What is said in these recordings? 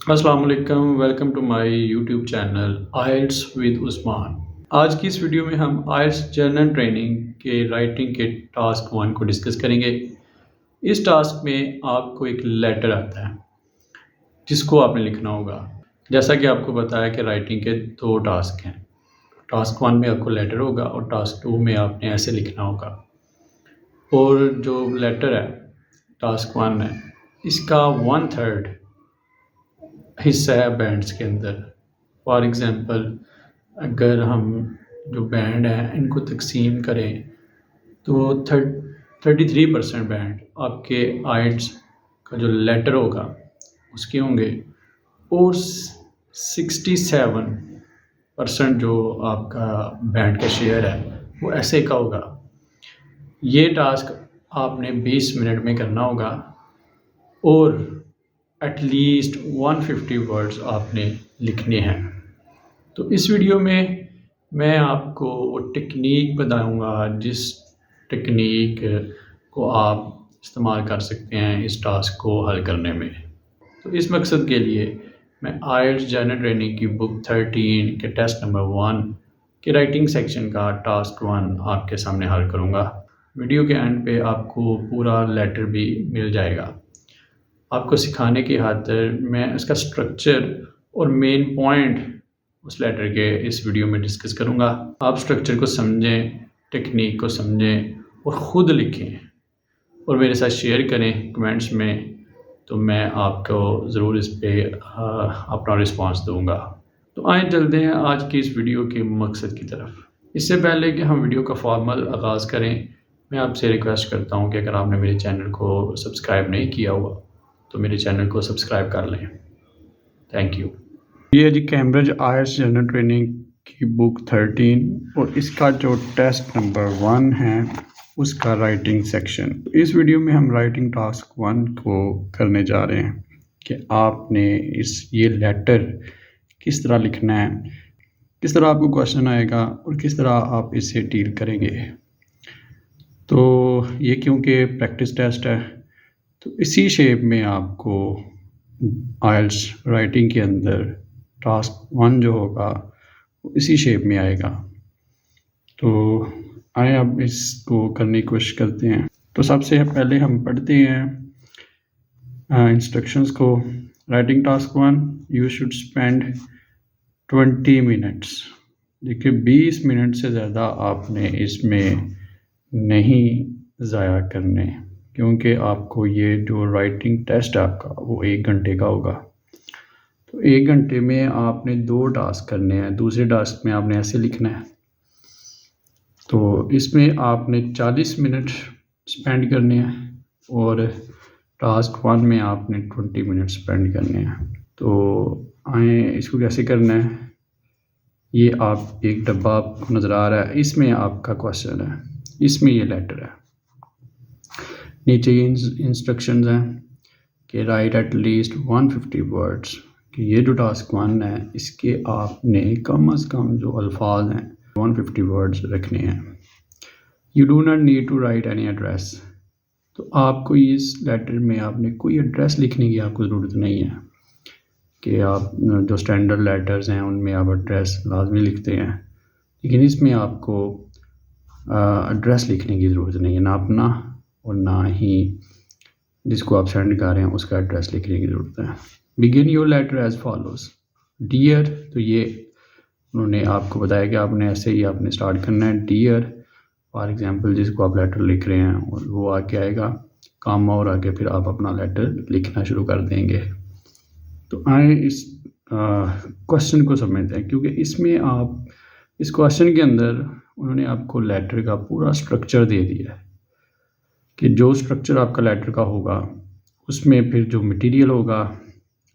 अस्सलाम वालेकुम, welcome to my YouTube channel IELTS with Usman. आज की इस वीडियो में हम आइल्स जर्नल ट्रेनिंग के राइटिंग के टास्क वन को डिस्कस करेंगे। इस टास्क में आपको एक लेटर आता है जिसको आपने लिखना होगा। जैसा कि आपको बताया कि राइटिंग के दो टास्क हैं। टास्क वन में आपको लेटर होगा और टास्क टू में आपने ऐसे लिखना होगा। और जो लेटर है टास्क वन है, इसका 1/3 हिस्सा है बैंड्स के अंदर। फॉर एग्ज़ाम्पल, अगर हम जो बैंड हैं इनको तकसीम करें तो 33% बैंड आपके आइट्स का जो लेटर होगा उसके होंगे और 67% जो आपका बैंड का शेयर है वो ऐसे का होगा। ये टास्क आपने 20 मिनट में करना होगा और एटलीस्ट 150 वर्ड्स आपने लिखने हैं। तो इस वीडियो में मैं आपको वो टेक्निक बताऊंगा जिस टेक्निक को आप इस्तेमाल कर सकते हैं इस टास्क को हल करने में। तो इस मकसद के लिए मैं आइल्स जर्नल ट्रेनिंग की बुक 13 के टेस्ट नंबर 1 के राइटिंग सेक्शन का टास्क 1 आपके सामने हल करूंगा। वीडियो के एंड पे आपको पूरा लेटर भी मिल जाएगा। आपको सिखाने की खातिर मैं इसका स्ट्रक्चर और मेन पॉइंट उस लेटर के इस वीडियो में डिस्कस करूँगा। आप स्ट्रक्चर को समझें, टेक्निक को समझें और ख़ुद लिखें और मेरे साथ शेयर करें कमेंट्स में, तो मैं आपको ज़रूर इस पे अपना रिस्पांस दूँगा। तो आइए चलते हैं आज की इस वीडियो के मकसद की तरफ। इससे पहले कि हम वीडियो का फॉर्मल आगाज़ करें, मैं आपसे रिक्वेस्ट करता हूँ कि अगर आपने मेरे चैनल को सब्सक्राइब नहीं किया हुआ तो मेरे चैनल को सब्सक्राइब कर लें। Thank you. ये जी कैम्ब्रिज आइल्स जर्नल ट्रेनिंग की बुक 13 और इसका जो टेस्ट नंबर 1 है उसका राइटिंग सेक्शन। इस वीडियो में हम राइटिंग टास्क 1 को करने जा रहे हैं कि आपने ये लेटर किस तरह लिखना है, किस तरह आपको क्वेश्चन आएगा और किस तरह आप इससे डील करेंगे। तो ये क्योंकि प्रैक्टिस टेस्ट है तो इसी शेप में आपको आइल्स राइटिंग के अंदर टास्क 1 जो होगा वो इसी शेप में आएगा। तो आए अब इसको करने की कोशिश करते हैं। तो सबसे पहले हम पढ़ते हैं इंस्ट्रक्शंस को। Writing task 1, you should spend 20 minutes. देखिए 20 मिनट से ज़्यादा आपने इसमें नहीं ज़ाया करने, क्योंकि आपको ये जो राइटिंग टेस्ट है आपका वो 1 घंटे का होगा। तो 1 घंटे में आपने 2 टास्क करने हैं। दूसरे टास्क में आपने ऐसे लिखना है। तो इसमें आपने 40 मिनट स्पेंड करने हैं और टास्क 1 में आपने 20 मिनट स्पेंड करने हैं। तो आए इसको कैसे करना है। ये आप एक डब्बा आपको नज़र आ रहा है, इसमें आपका क्वेश्चन है, इसमें ये लेटर है। नीचे ये इंस्ट्रक्शंस हैं कि राइट एट लीस्ट 150 वर्ड्स, कि ये जो टास्क 1 है इसके आपने कम से कम जो अल्फाज हैं 150 वर्ड्स रखने हैं। You do not need to write any address. तो आपको इस लेटर में आपने कोई एड्रेस लिखने की आपको ज़रूरत नहीं है कि आप जो स्टैंडर्ड लेटर्स हैं उनमें आप एड्रेस लाजमी लिखते हैं, लेकिन इसमें आपको एड्रेस लिखने की ज़रूरत नहीं है, ना अपना और ना ही जिसको आप सेंड कर रहे हैं उसका एड्रेस लिखने की ज़रूरत है। Begin your letter as follows. Dear, तो ये उन्होंने आपको बताया कि आपने ऐसे ही आपने स्टार्ट करना है। डियर फॉर एग्जांपल जिसको आप लेटर लिख रहे हैं और वो आगे आएगा कामा और आगे फिर आप अपना लेटर लिखना शुरू कर देंगे। तो आए इस क्वेश्चन को समझते हैं, क्योंकि इसमें आप इस क्वेश्चन के अंदर उन्होंने आपको लेटर का पूरा स्ट्रक्चर दे दिया है कि जो स्ट्रक्चर आपका लेटर का होगा उसमें फिर जो मटेरियल होगा,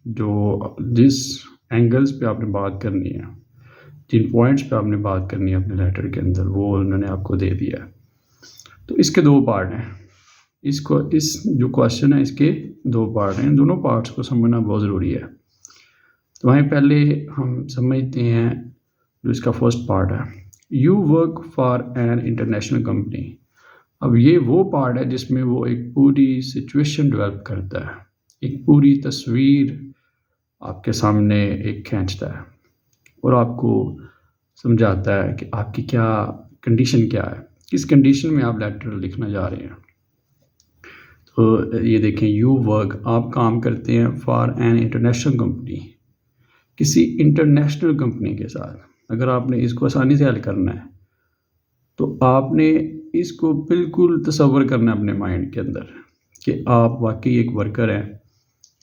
जो जिस एंगल्स पे आपने बात करनी है, जिन पॉइंट्स पे आपने बात करनी है अपने लेटर के अंदर, वो उन्होंने आपको दे दिया है। तो इसके 2 पार्ट हैं। इस जो क्वेश्चन है इसके 2 पार्ट हैं। दोनों पार्ट्स को समझना बहुत ज़रूरी है। तो वहीं पहले हम समझते हैं जो इसका फर्स्ट पार्ट है, you work for an international company. अब ये वो पार्ट है जिसमें वो एक पूरी सिचुएशन डेवलप करता है, एक पूरी तस्वीर आपके सामने एक खींचता है और आपको समझाता है कि आपकी क्या कंडीशन क्या है, किस कंडीशन में आप लेटर लिखना जा रहे हैं। तो ये देखें, यू वर्क, आप काम करते हैं फॉर एन इंटरनेशनल कंपनी, किसी इंटरनेशनल कंपनी के साथ। अगर आपने इसको आसानी से हल करना है तो आपने इसको बिल्कुल तसव्वुर करना है अपने माइंड के अंदर कि आप वाकई एक वर्कर हैं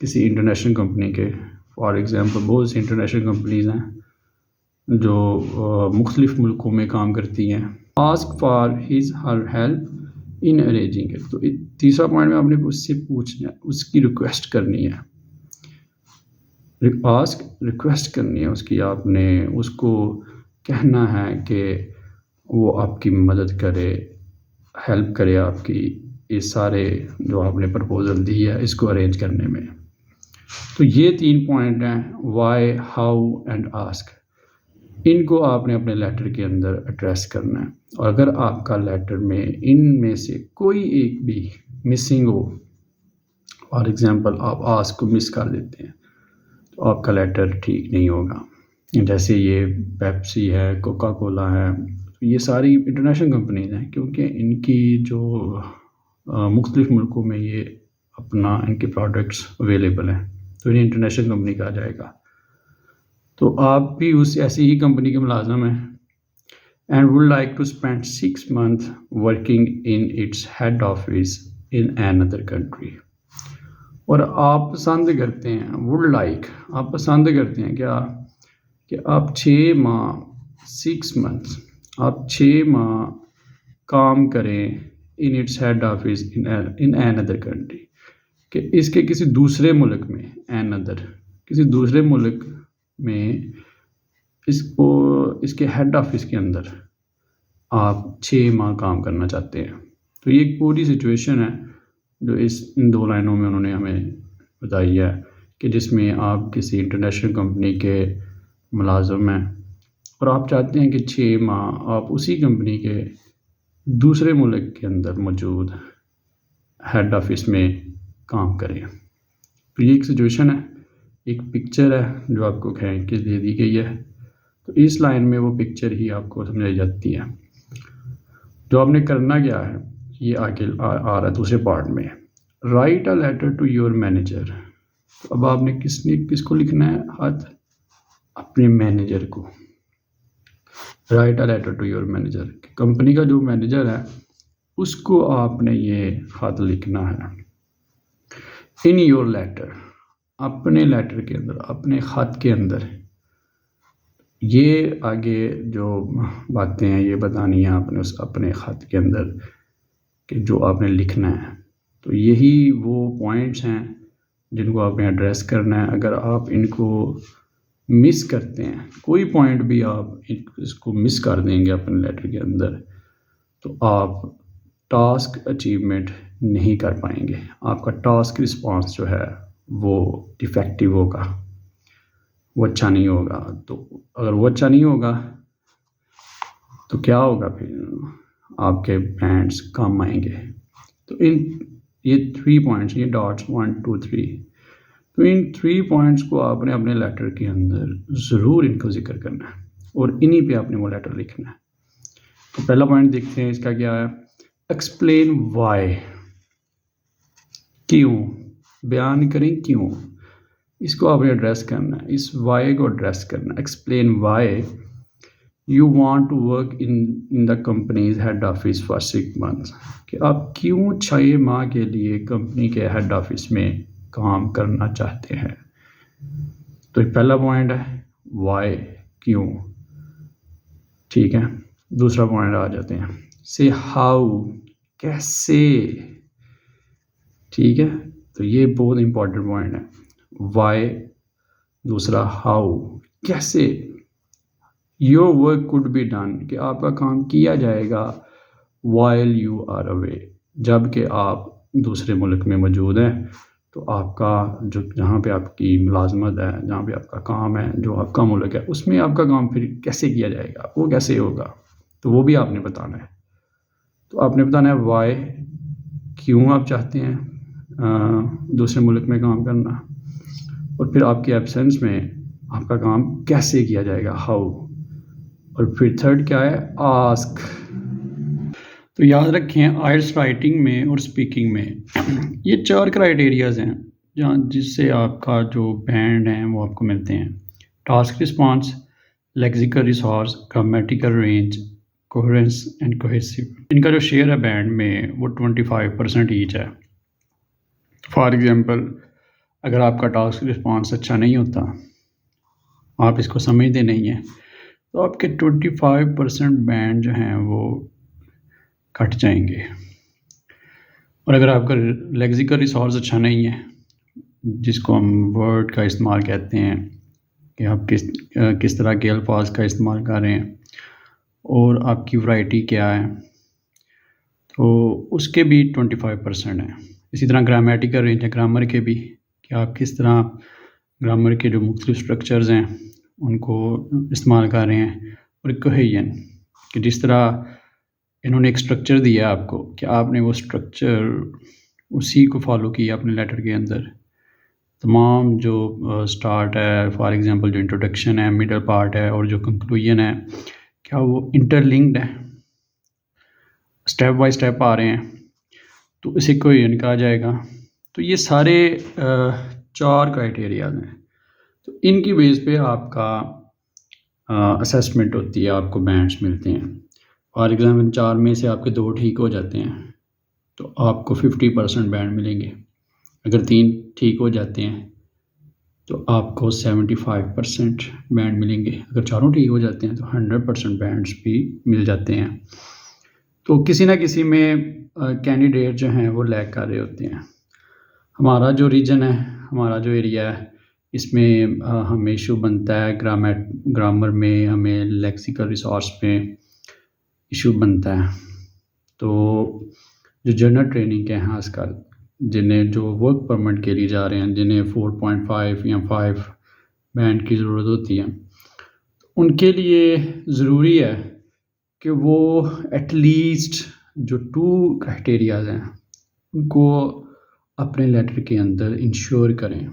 किसी इंटरनेशनल कंपनी के। फॉर एग्ज़ाम्पल बहुत सी इंटरनेशनल कंपनीज़ हैं जो मुख्तलिफ़ मुल्कों में काम करती हैं। Ask for his her help in arranging it. तो तीसरा पॉइंट में आपने उससे पूछना है, उसकी रिक्वेस्ट करनी है, आस्क रिक्वेस्ट करनी है उसकी। आपने उसको कहना है कि वो आपकी मदद करे, हेल्प करे आपकी इस सारे जो आपने प्रपोज़ल दी है इसको अरेंज करने में। तो ये 3 पॉइंट हैं, वाई, हाउ एंड आस्क। इनको आपने अपने लेटर के अंदर एड्रेस करना है। और अगर आपका लेटर में इनमें से कोई एक भी मिसिंग हो, फॉर एग्ज़ाम्पल आप आस्क को मिस कर देते हैं, तो आपका लेटर ठीक नहीं होगा। जैसे ये पेप्सी है, कोका कोला है, ये सारी इंटरनेशनल कंपनीज़ हैं क्योंकि इनकी जो मुख्तलिफ़ मुल्कों में ये अपना इनके प्रोडक्ट्स अवेलेबल हैं, तो इन्हें इंटरनेशनल कंपनी कहा जाएगा। तो आप भी उस ऐसी ही कंपनी के मुलाज़िम हैं and would like to spend 6 months working in its head office in another country. और आप पसंद करते हैं, वुड लाइक, आप पसंद करते हैं क्या कि आप 6 माह 6 months आप 6 माह काम करें इन its head office in another country, कि इसके किसी दूसरे मुल्क में, अनदर किसी दूसरे मुल्क में इसको इसके हेड ऑफिस के अंदर आप 6 माह काम करना चाहते हैं। तो ये एक पूरी सिचुएशन है जो इन 2 लाइनों में उन्होंने हमें बताई है कि जिसमें आप किसी इंटरनेशनल कंपनी के मुलाज़िम हैं और आप चाहते हैं कि 6 माह आप उसी कंपनी के दूसरे मुल्क के अंदर मौजूद हेड ऑफिस में काम करें। तो ये एक सिचुएशन है, एक पिक्चर है जो आपको खींच के दे दी गई है। तो इस लाइन में वो पिक्चर ही आपको समझाई जाती है। जो आपने करना क्या है, ये आगे आ रहा है दूसरे पार्ट में, write a letter to your manager. तो अब आपने किसको लिखना है खत, अपने मैनेजर को। Write a letter to your manager, company का जो मैनेजर है उसको आपने ये खत लिखना है। इन योर लेटर, अपने लेटर के अंदर, अपने ख़त के अंदर ये आगे जो बातें हैं ये बतानी है आपने उस अपने ख़त के अंदर कि जो आपने लिखना है। तो यही वो पॉइंट्स हैं जिनको आपने एड्रेस करना है। अगर आप इनको मिस करते हैं, कोई पॉइंट भी आप इसको मिस कर देंगे अपने लेटर के अंदर, तो आप टास्क अचीवमेंट नहीं कर पाएंगे। आपका टास्क रिस्पॉन्स जो है वो डिफेक्टिव होगा, वो अच्छा नहीं होगा। तो अगर वो अच्छा नहीं होगा तो क्या होगा, फिर आपके बैंड्स कम आएंगे। तो ये 3 पॉइंट्स, ये डॉट्स 1 2 3, तो इन 3 पॉइंट्स को आपने अपने लेटर के अंदर ज़रूर इनको जिक्र करना है और इन्हीं पे आपने वो लेटर लिखना है। तो पहला पॉइंट देखते हैं इसका क्या है, एक्सप्लेन वाई, क्यों, बयान करें क्यों, इसको आपने एड्रेस करना है, इस वाई को एड्रेस करना है। Explain why you want to work in the company's head office for 6 months, कि आप क्यों 6 माह के लिए कंपनी के हेड ऑफिस में काम करना चाहते हैं। तो एक पहला पॉइंट है वाई, क्यों, ठीक है। दूसरा पॉइंट आ जाते हैं, से हाउ, कैसे, ठीक है। तो ये बहुत इंपॉर्टेंट पॉइंट है, वाई, दूसरा हाउ, कैसे। Your work could be done, कि आपका काम किया जाएगा वाइल यू आर अवे, जबकि आप दूसरे मुल्क में मौजूद हैं। तो आपका जो जहाँ पे आपकी मुलाजमत है, जहाँ पे आपका काम है, जो आपका मुल्क है, उसमें आपका काम फिर कैसे किया जाएगा, वो कैसे होगा, तो वो भी आपने बताना है। तो आपने बताना है वाई, क्यों आप चाहते हैं दूसरे मुल्क में काम करना। और फिर आपके एब्सेंस में आपका काम कैसे किया जाएगा, हाउ। और फिर थर्ड क्या है, आस्क। तो याद रखें आइल्स राइटिंग में और स्पीकिंग में ये 4 क्राइटेरियाज हैं जहाँ जिससे आपका जो बैंड है वो आपको मिलते हैं। Task response, lexical resource, grammatical range, coherence and cohesive. इनका जो शेयर है बैंड में वो 25% ईच है। फॉर एग्जांपल, अगर आपका टास्क रिस्पांस अच्छा नहीं होता, आप इसको समझते नहीं हैं, तो आपके 25% बैंड जो हैं वो कट जाएंगे। और अगर आपका लेक्सिकल रिसोर्स अच्छा नहीं है, जिसको हम वर्ड का इस्तेमाल कहते हैं कि आप किस तरह के अल्फाज का इस्तेमाल कर रहे हैं और आपकी वैरायटी क्या है, तो उसके भी 25% है। इसी तरह ग्रामेटिकल रेंज है ग्रामर के भी, कि आप किस तरह ग्रामर के जो मुख्तलिफ स्ट्रक्चर्स हैं उनको इस्तेमाल कर रहे हैं। और कोहेजन, कि जिस तरह इन्होंने एक स्ट्रक्चर दिया आपको कि आपने वो स्ट्रक्चर उसी को फॉलो किया अपने लेटर के अंदर। तमाम जो स्टार्ट है, फॉर एग्जांपल जो इंट्रोडक्शन है, मिडल पार्ट है और जो कंक्लूजन है, क्या वो इंटरलिंक्ड है, स्टेप बाय स्टेप आ रहे हैं, तो इसे कोहेजन कहा जाएगा। तो ये सारे 4 क्राइटेरिया हैं। तो इनकी बेस पे आपका असेसमेंट होती है, आपको बैंड्स मिलते हैं। फॉर एग्जाम्पल 4 में से आपके 2 ठीक हो जाते हैं तो आपको 50% बैंड मिलेंगे। अगर 3 ठीक हो जाते हैं तो आपको 75% बैंड मिलेंगे। अगर चारों ठीक हो जाते हैं तो 100% बैंड्स भी मिल जाते हैं। तो किसी ना किसी में कैंडिडेट जो हैं वो लैग कर रहे होते हैं। हमारा जो रीजन है, हमारा जो एरिया है, इसमें हमें इशू बनता है ग्रामर में, हमें लेक्सिकल रिसोर्स पे इशू बनता है। तो जो जनरल ट्रेनिंग के हैं खासकर, जिन्हें जो वर्क परमिट के लिए जा रहे हैं, जिन्हें 4.5 या 5 बैंड की ज़रूरत होती है, उनके लिए ज़रूरी है कि वो एटलीस्ट जो 2 क्राइटेरियाज हैं उनको अपने लेटर के अंदर इंश्योर करें,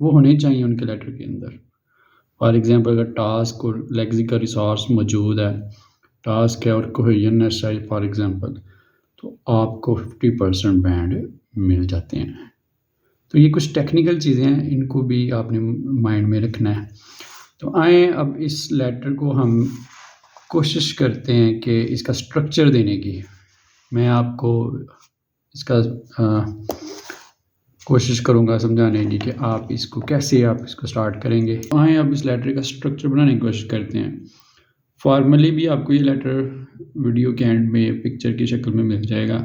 वो होने चाहिए उनके लेटर के अंदर। फॉर एग्जांपल, अगर टास्क और लेक्सिकल रिसोर्स मौजूद है, टास्क है और कोहेजन है फॉर एग्जांपल, तो आपको 50% बैंड मिल जाते हैं। तो ये कुछ टेक्निकल चीज़ें हैं, इनको भी आपने माइंड में रखना है। तो आए अब इस लेटर को हम कोशिश करते हैं कि इसका स्ट्रक्चर देने की। मैं आपको इसका कोशिश करूँगा समझाने की कि आप इसको कैसे स्टार्ट करेंगे। आए अब इस लेटर का स्ट्रक्चर बनाने की कोशिश करते हैं। फॉर्मली भी आपको ये लेटर वीडियो के एंड में पिक्चर की शक्ल में मिल जाएगा।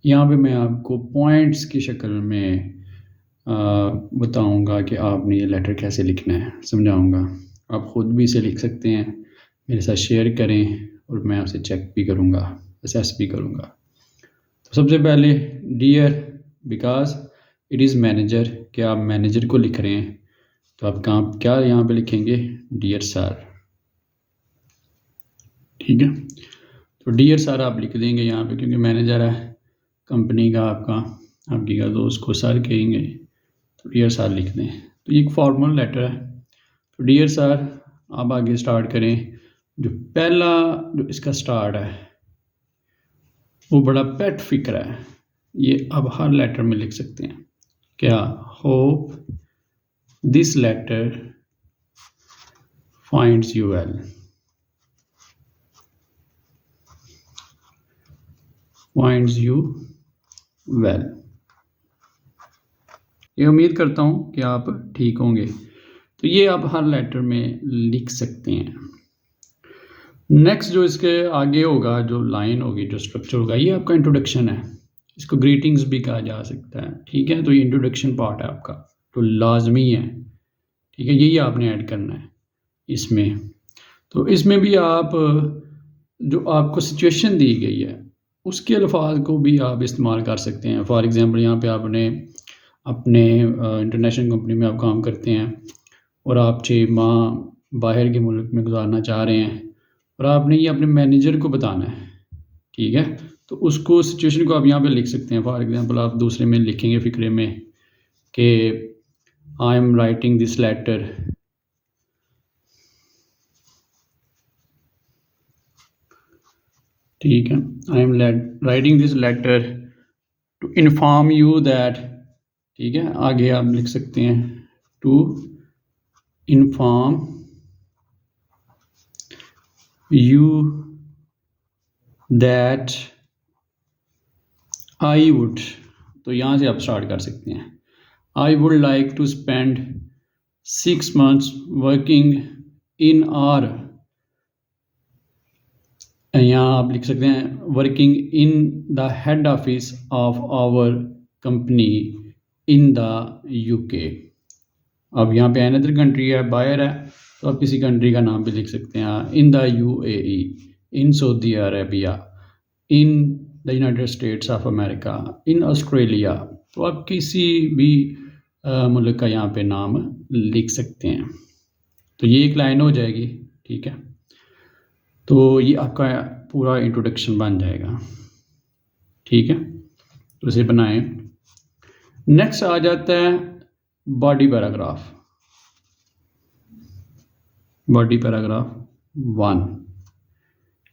यहाँ पे मैं आपको पॉइंट्स की शक्ल में बताऊँगा कि आपने ये लेटर कैसे लिखना है, समझाऊँगा। आप ख़ुद भी इसे लिख सकते हैं, मेरे साथ शेयर करें और मैं उसे चेक भी करूँगा, असेस भी करूँगा। तो सबसे पहले dear, because it is manager, कि आप मैनेजर को लिख रहे हैं, तो आप क्या यहाँ पे लिखेंगे, डियर सर। ठीक है, तो डियर सर आप लिख देंगे यहाँ पे, क्योंकि मैनेजर है कंपनी का आपकी का, तो उसको सर कहेंगे, तो डियर सर लिख दें। तो ये एक फॉर्मल लेटर है। तो डियर सर आप आगे स्टार्ट करें। जो पहला जो इसका स्टार्ट है वो बड़ा पेट फिक्र है, ये आप हर लेटर में लिख सकते हैं। क्या, hope this letter finds you well. Finds you well. ये उम्मीद करता हूँ कि आप ठीक होंगे। तो ये आप हर लेटर में लिख सकते हैं। नेक्स्ट जो इसके आगे होगा, जो लाइन होगी, जो स्ट्रक्चर होगा, ये आपका इंट्रोडक्शन है। इसको ग्रीटिंग्स भी कहा जा सकता है। ठीक है, तो ये इंट्रोडक्शन पार्ट है आपका, तो लाजमी है। ठीक है, यही आपने ऐड करना है इसमें। तो इसमें भी आप जो आपको सिचुएशन दी गई है उसके अल्फाज को भी आप इस्तेमाल कर सकते हैं। फॉर एग्जांपल, यहाँ पे आपने अपने इंटरनेशनल कंपनी में आप काम करते हैं और आप 6 माह बाहर के मुल्क में गुजारना चाह रहे हैं और आपने ये अपने मैनेजर को बताना है। ठीक है, तो उसको सिचुएशन को आप यहाँ पे लिख सकते हैं। फॉर एग्जांपल, आप दूसरे में लिखेंगे फ़िक्रे में कि I am writing this letter, ठीक है, I am writing this letter to inform you that, ठीक है, आगे आप लिख सकते हैं to inform you that I would, तो यहाँ से आप स्टार्ट कर सकते हैं, I would like to spend 6 months working in our, यहाँ आप लिख सकते हैं working in the head office of our company in the UK. अब यहाँ पे अनदर कंट्री है, बायर है, तो आप किसी कंट्री का नाम भी लिख सकते हैं, in the UAE, in Saudi Arabia, in the United states of America, in Australia, तो आप किसी भी मुल्क का यहाँ पे नाम लिख सकते हैं। तो ये एक लाइन हो जाएगी, ठीक है, तो ये आपका पूरा इंट्रोडक्शन बन जाएगा, ठीक है, तो इसे बनाएं। नेक्स्ट आ जाता है बॉडी पैराग्राफ, बॉडी पैराग्राफ 1,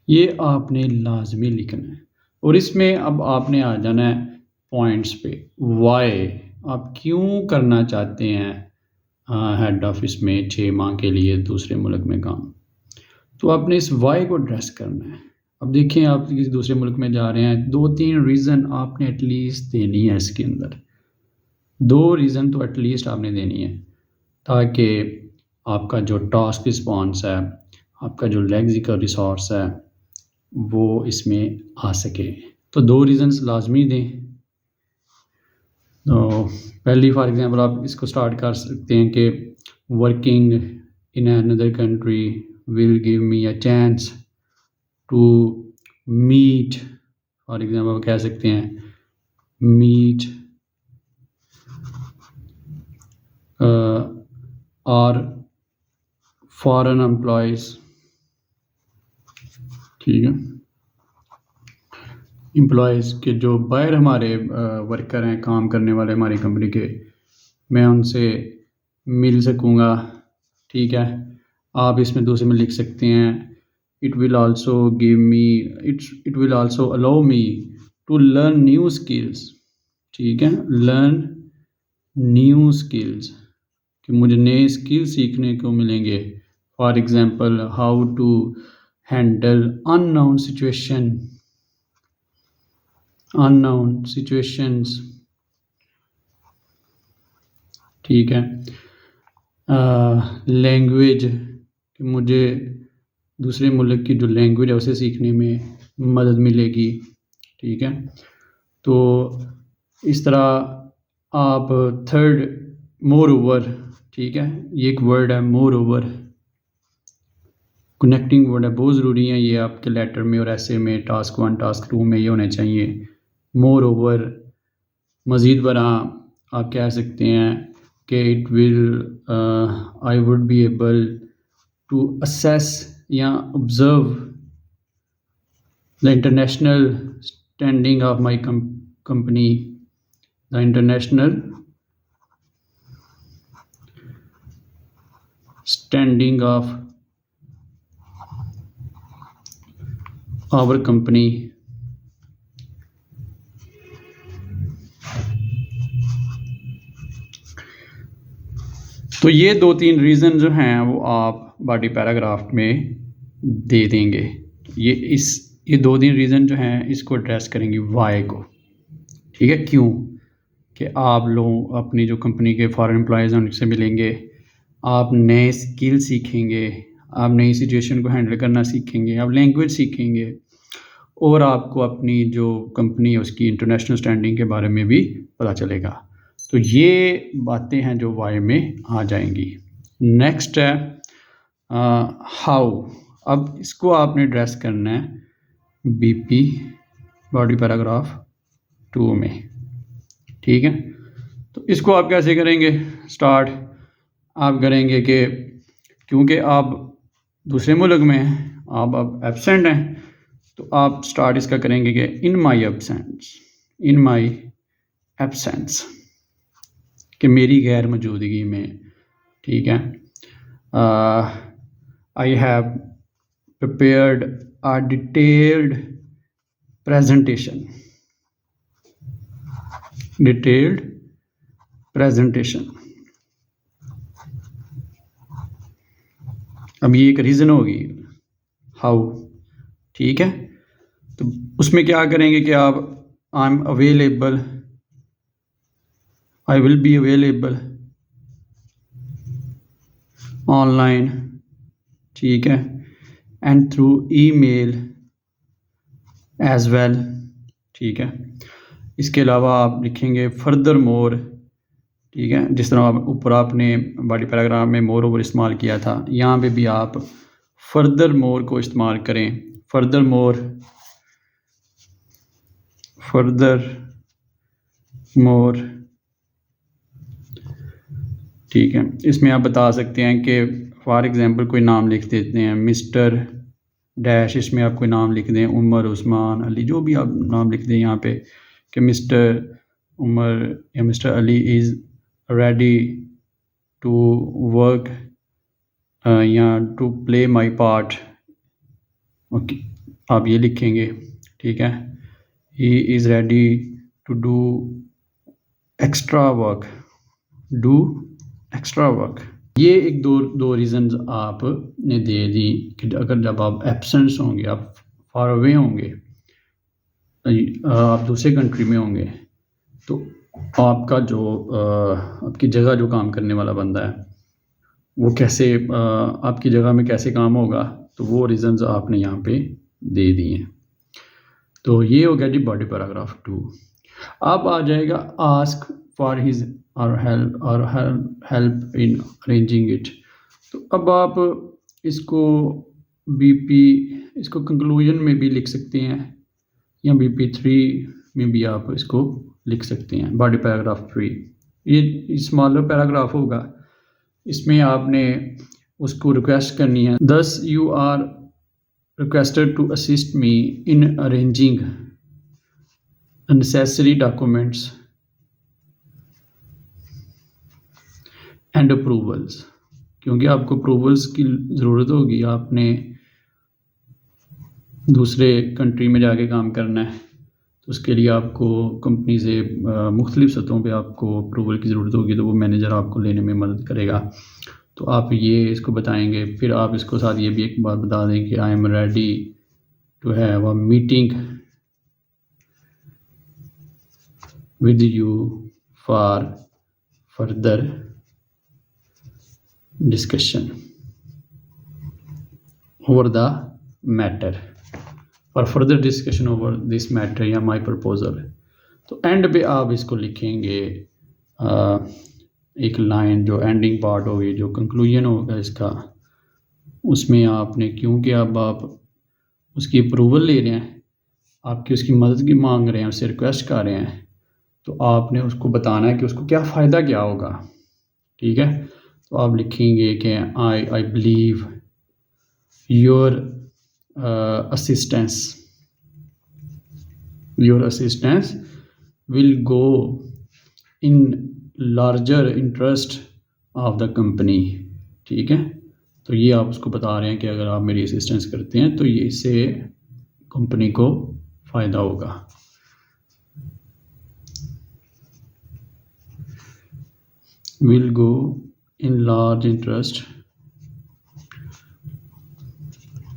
ये आपने लाजमी लिखना है, और इसमें अब आपने आ जाना है पॉइंट्स पे, वाई, आप क्यों करना चाहते हैं हेड ऑफिस में 6 माह के लिए दूसरे मुल्क में काम, तो आपने इस वाई को एड्रेस करना है। अब देखिए आप किसी दूसरे मुल्क में जा रहे हैं, 2-3 रीज़न आपने एटलीस्ट देनी है, इसके अंदर 2 रीज़न तो एटलीस्ट आपने देनी है, ताकि आपका जो टास्क रिस्पॉन्स है, आपका जो लेक्सिकल रिसोर्स है, वो इसमें आ सके। तो 2 रीज़न्स लाजमी दें। तो पहली फॉर एग्ज़ाम्पल आप इसको स्टार्ट कर सकते हैं कि working in another country will give me a chance to meet, for example आप कह सकते हैं meet और फॉरेन एम्प्लॉयज़, ठीक है, एम्प्लॉयज़ के जो बाहर हमारे वर्कर हैं, काम करने वाले हमारी कंपनी के, मैं उनसे मिल सकूँगा, ठीक है। आप इसमें दूसरे में लिख सकते हैं it will also give me, it will also allow me to learn new skills, ठीक है, लर्न न्यू स्किल्स, कि मुझे नए स्किल सीखने को मिलेंगे। For example how to handle unknown situations, ठीक है, लैंग्वेज, कि मुझे दूसरे मुल्क की जो लैंग्वेज है उसे सीखने में मदद मिलेगी, ठीक है। तो इस तरह आप थर्ड मोर ओवर, ठीक है, ये एक वर्ड है मोर ओवर, कनेक्टिंग वर्ड है, बहुत ज़रूरी है ये आपके लेटर में और ऐसे में टास्क 1 टास्क 2 में ये होने चाहिए। मोर ओवर, मज़ीद बरा आप कह सकते हैं कि it will, I would be able to assess या observe the international standing of my company, the international standing of our company, तो ये 2-3 रीज़न जो हैं वो आप बॉडी पैराग्राफ में दे देंगे। ये 2-3 रीज़न जो हैं इसको एड्रेस करेंगे वाई को, ठीक है, क्यों, कि आप लोग अपनी जो कंपनी के फॉरेन एम्प्लॉयज़ हैं उनसे मिलेंगे, आप नए स्किल सीखेंगे, आप नई सिचुएशन को हैंडल करना सीखेंगे, आप लैंग्वेज सीखेंगे, और आपको अपनी जो कंपनी है उसकी इंटरनेशनल स्टैंडिंग के बारे में भी पता चलेगा। तो ये बातें हैं जो वाई में आ जाएंगी। नेक्स्ट है हाउ, अब इसको आपने एड्रेस करना है बीपी बॉडी पैराग्राफ 2 में, ठीक है। तो इसको आप कैसे करेंगे, स्टार्ट आप करेंगे कि क्योंकि आप दूसरे मुल्क में हैं, आप अब एब्सेंट हैं, तो आप स्टार्ट इसका करेंगे कि इन माई एब्सेंस, कि मेरी गैर मौजूदगी में, ठीक है, I have prepared a detailed presentation, detailed presentation. अब ये एक रीज़न होगी हाउ, ठीक है। तो उसमें क्या करेंगे कि आप I am available, I will be available online, ठीक है, and through email as well, ठीक है। इसके अलावा आप लिखेंगे फर्दर मोर, ठीक है, जिस तरह आप ऊपर आपने बॉडी पैराग्राफ में मोर ओवर इस्तेमाल किया था, यहाँ पे भी आप फर्दर मोर को इस्तेमाल करें। फर्दर मोर, फर्दर मोर, ठीक है। इसमें आप बता सकते हैं कि फॉर एग्ज़ाम्पल कोई नाम लिख देते हैं, मिस्टर डैश, इसमें आप कोई नाम लिख दें, उमर, उस्मान, अली, जो भी आप नाम लिख दें यहाँ पे, कि मिस्टर उमर या Mr Ali is ready to work या to play my part, okay, आप ये लिखेंगे, ठीक है। He is ready to do extra work, do extra work. ये एक दो रीज़न्स आपने दे दी कि अगर जब आप एब्सेंस होंगे, आप फार अवे होंगे, आप दूसरे कंट्री में होंगे, तो आपका जो आपकी जगह जो काम करने वाला बंदा है वो कैसे आपकी जगह में कैसे काम होगा, तो वो रीज़न्स आपने यहाँ पे दे दिए। तो ये हो गया जी बॉडी पैराग्राफ 2। अब आ जाएगा आस्क फॉर हिज और हेल्प इन अरेंजिंग इट। तो अब आप इसको BP, इसको कंक्लूजन में भी लिख सकते हैं या BP3 में भी आप इसको लिख सकते हैं। बॉडी पैराग्राफ 3 ये स्मॉलर पैराग्राफ होगा, इसमें आपने उसको रिक्वेस्ट करनी है, thus you are requested to assist me in arranging necessary documents and approvals, क्योंकि आपको अप्रूवल्स की ज़रूरत होगी, आपने दूसरे कंट्री में जाके काम करना है, तो उसके लिए आपको कंपनी से मुख्तलिफ सतहों पे आपको अप्रूवल की ज़रूरत होगी, तो वो मैनेजर आपको लेने में मदद करेगा। तो आप ये इसको बताएंगे, फिर आप इसको साथ ये भी एक बात बता दें कि I am ready to have a meeting with you for further discussion over the matter, और further discussion over this matter या माई प्रपोजल। तो एंड पे आप इसको लिखेंगे एक लाइन जो एंडिंग पार्ट होगी, जो कंक्लूजन होगा इसका, उसमें आपने, क्योंकि अब आप उसकी अप्रूवल ले रहे हैं, आपकी उसकी मदद की मांग रहे हैं, उससे रिक्वेस्ट कर रहे हैं, तो आपने उसको बताना है कि उसको क्या फ़ायदा क्या होगा, ठीक है। तो आप लिखेंगे कि I believe your assistance will go in larger interest of the company, ठीक है। तो ये आप उसको बता रहे हैं कि अगर आप मेरी असिस्टेंस करते हैं तो ये इससे कंपनी को फ़ायदा होगा। will go in large interest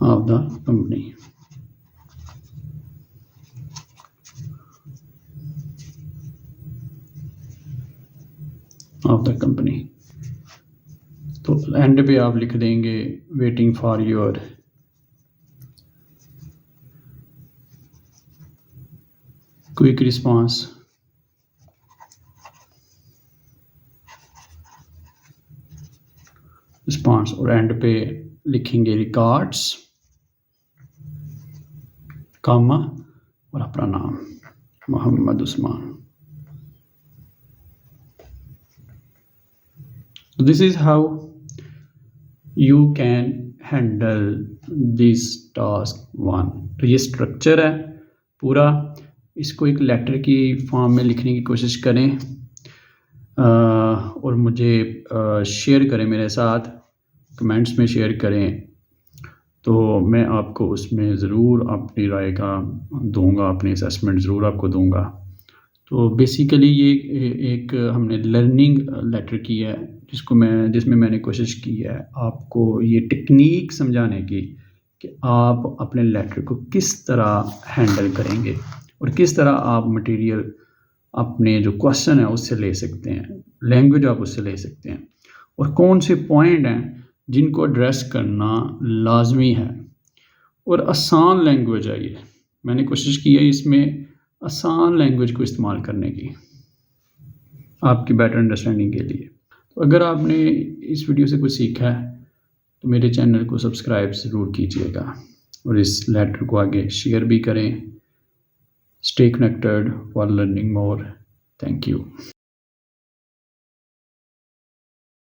of the company, of the company। तो एंड पे आप लिख देंगे waiting for your quick response, और एंड पे लिखेंगे रिकॉर्ड्स, कामा और अपना नाम Mohammad Usman. This is how you can handle this task 1। तो ये स्ट्रक्चर है पूरा, इसको एक लेटर की फॉर्म में लिखने की कोशिश करें। और मुझे शेयर करें मेरे साथ, कमेंट्स में शेयर करें, तो मैं आपको उसमें ज़रूर अपनी राय का दूँगा, अपनी असेसमेंट ज़रूर आपको दूँगा। तो बेसिकली ये एक हमने लर्निंग लेटर की है, जिसमें मैंने कोशिश की है आपको ये टेक्नीक समझाने की कि आप अपने लेटर को किस तरह हैंडल करेंगे और किस तरह आप मटेरियल अपने जो क्वेश्चन है उससे ले सकते हैं, लैंग्वेज आप उससे ले सकते हैं, और कौन से पॉइंट हैं जिनको एड्रेस करना लाजमी है। और आसान लैंग्वेज है ये, मैंने कोशिश की है इसमें आसान लैंग्वेज को इस्तेमाल करने की, आपकी बेटर अंडरस्टैंडिंग के लिए। तो अगर आपने इस वीडियो से कुछ सीखा है तो मेरे चैनल को सब्सक्राइब ज़रूर कीजिएगा और इस लेटर को आगे शेयर भी करें। Stay connected for learning more. Thank you.